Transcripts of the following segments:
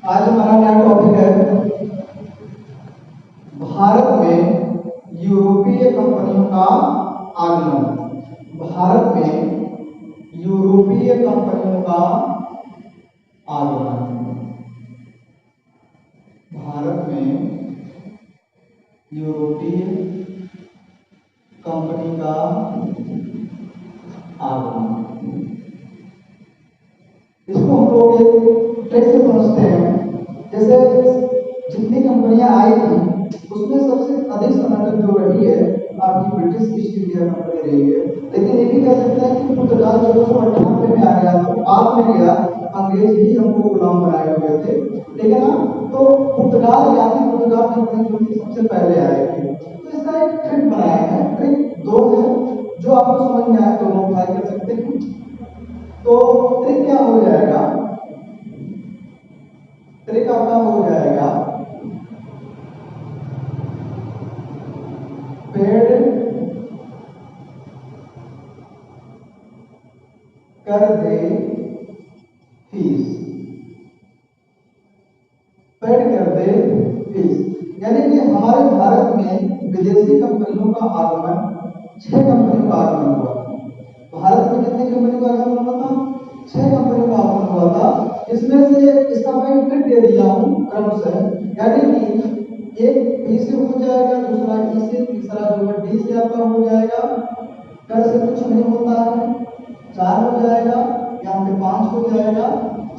आज हमारा नया टॉपिक है भारत में यूरोपीय कंपनियों का आगमन। भारत में यूरोपीय कंपनियों का आगमन। भारत में यूरोपीय कंपनी का आगमन। इसको हम लोग एक ट्रिक से समझते हैं। जैसे जितनी कंपनियां आई थी उसमें सबसे अधिक समय तक जो रही है आपकी ब्रिटिश ईस्ट इंडिया कंपनी रही है। लेकिन ये भी कह सकते हैं कि पुर्तगाल 1498 में आ गया, तो बाद में गया, अंग्रेज ही हमको गुलाम बनाए हुए थे। लेकिन तो पुर्तगाल या फिर पुर्तगाल कंपनी जो थी सबसे पहले आई थी। तो इसका एक ट्रिक बनाया है। ट्रिक दो है, जो आपको समझ में आए दोनों अप्लाई कर सकते हैं। तो ट्रिक क्या हो जाएगा? ट्रिक आपका हो जाएगा पेड कर दे फीस। पेड कर दे फीस यानी कि हमारे भारत में विदेशी कंपनियों का आगमन 6 कंपनियों का आगमन हुआ। भारत में कितनी कंपनियों का आगमन हुआ था? 6 कंपनियों का आगमन हुआ था। इसमें से इसका मैं ट्रिक दे दिया हूँ क्रम से, यानी कि एक बी से हो जाएगा, दूसरा ई से, तीसरा जो है डी से आपका हो जाएगा। कर से कुछ नहीं होता है, 4 हो जाएगा, यहाँ पे 5 हो जाएगा,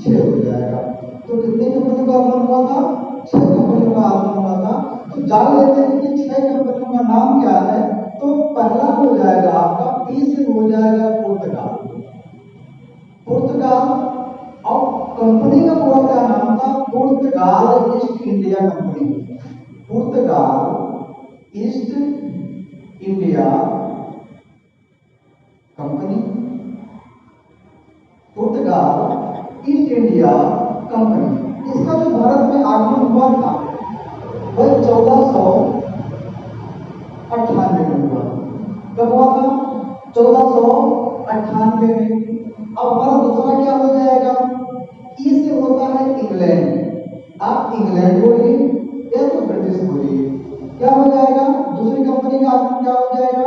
6 हो जाएगा। तो कितनी कंपनियों का आगमन हुआ था? 6 कंपनियों का आगमन हुआ था। तो जान लेते हैं कि 6 कंपनियों का नाम क्या है। तो पहला हो जाएगा आपका पी से हो जाएगा पुर्तगाल। पुर्तगाल और कंपनी का पूरा क्या नाम था? पुर्तगाल ईस्ट इंडिया कंपनी। पुर्तगाल ईस्ट इंडिया कंपनी। पुर्तगाल ईस्ट इंडिया कंपनी। इसका जो भारत में आगमन हुआ था वह 1498 में हुआ। कब हुआ था? 1498 में। अब हमारा दूसरा क्या हो जाएगा? ई से होता है इंग्लैंड। आप इंग्लैंड बोलिए या तो ब्रिटिश बोलिए, क्या हो जाएगा? दूसरी कंपनी का आगमन क्या हो जाएगा?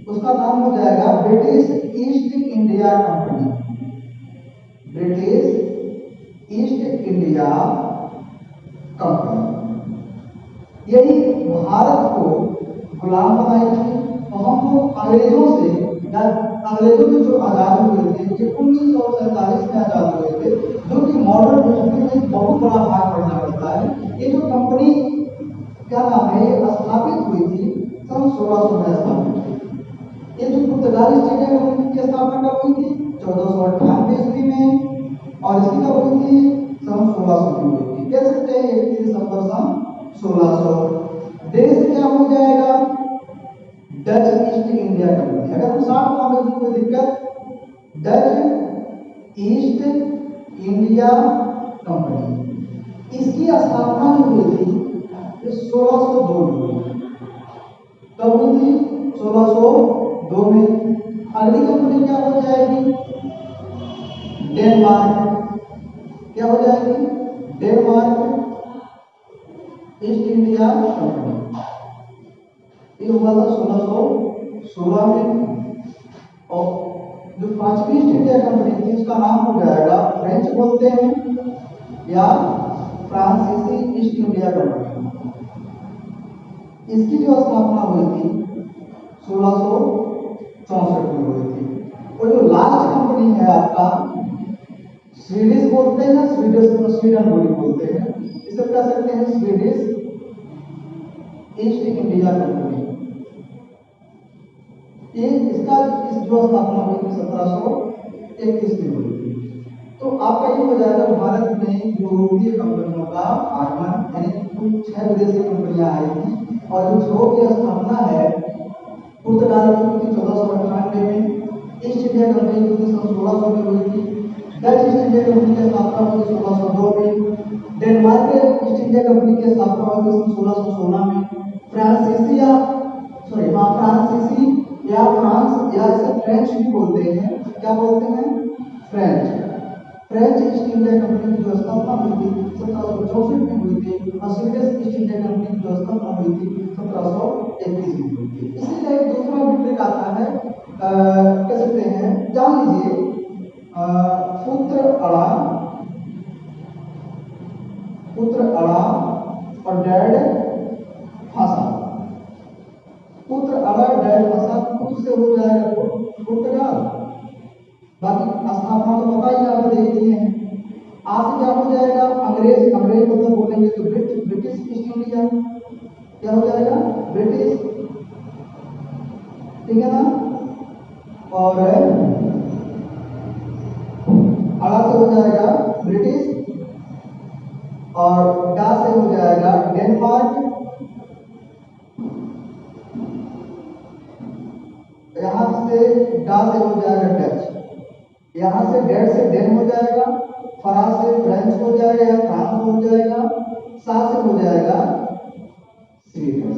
उसका नाम हो जाएगा British east India company. British east India company. यही भारत को गुलाम बनाई थी और हम लोग अंग्रेजों से जो आजाद हुए थे, ये 1947 में आजाद हुए थे, जो कि मॉडर्न हिस्ट्री में एक बहुत बड़ा भाग पड़ना पड़ता है। ये जो कंपनी क्या नाम है, ये स्थापित हुई थी सन 1600 में स्थापित हुई। ये जो पुर्तगाल ईस्ट इंडिया कंपनी की स्थापना कब हुई थी? 1498 ईस्वी में। और इसकी कब हुई थी? सन 1600 में हुई थी। कह सकते हैं 31 दिसंबर सन 1600। देश क्या हो जाएगा? Dutch east India company. अगर हम शॉर्ट फॉर्म में कोई दिक्कत, डच ईस्ट इंडिया कंपनी। इसकी स्थापना जो हुई थी 1602 में हुई। कब हुई थी? 1602 में। अगली कंपनी क्या हो जाएगी? डेनमार्क। क्या हो जाएगी? Denmark east India company. ये हुआ था 1616 में। और जो 5वीं ईस्ट इंडिया कंपनी थी उसका नाम हो जाएगा, फ्रेंच बोलते हैं या फ्रांसीसी ईस्ट इंडिया कंपनी। इसकी जो स्थापना हुई थी 1664 में हुई थी। और जो लास्ट कंपनी है आपका, स्वीडिश बोलते हैं, स्वीडन बोलते हैं, इसे कह सकते हैं स्वीडिश ईस्ट इंडिया कंपनी। ये इसका जो स्थापना हुई थी 1731 में हुई थी। तो आपका ये हो जाएगा भारत में यूरोपीय कंपनियों का आगमन, यानी कुल 6 विदेशी कंपनियां आई थी। और जो की स्थापना है पुर्तगाल की हुई थी 1498 में। ईस्ट इंडिया कंपनी की सन 1600 में हुई थी। डच ईस्ट इंडिया कंपनी की स्थापना हुई 1602 में। डेनमार्क ईस्ट इंडिया कंपनी की स्थापना हुई सन 1616 में। फ्रांसीसी या फ्रांस या इसे फ्रेंच भी बोलते हैं। क्या बोलते हैं? French. French east India company की जो स्थापना हुई थी 1764 में हुई थी और स्वीडिश ईस्ट इंडिया कंपनी की जो स्थापना हुई थी 1721 में हुई थी। इसी का एक दूसरा भी ट्रिक आता है, कह सकते हैं, जान लीजिए, पुत्र अड़ा और डैड फंसा। पुत्र अड़ा डैड फंसा पुत्र से हो जाएगा पुर्तगाल। बाकी स्थापना तो पता ही आपको देख दिए हैं। आज से क्या हो जाएगा, अंग्रेज मतलब बोलेंगे तो ब्रिटिश ईस्ट इंडिया, क्या हो जाएगा, ब्रिटिश, ठीक है ना। और अड़ा से हो जाएगा ब्रिटिश और डा से हो जाएगा डेनमार्क, यहां से डा से हो जाएगा डच, यहां से डेड से डेन हो जाएगा, फ्रांस से फ्रेंच हो जाएगा या फ्रांस हो जाएगा, सा से हो जाएगा स्वीडिश।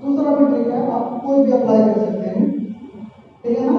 दूसरा भी ट्रिक है, आप कोई भी अप्लाई कर सकते हैं, ठीक है ना।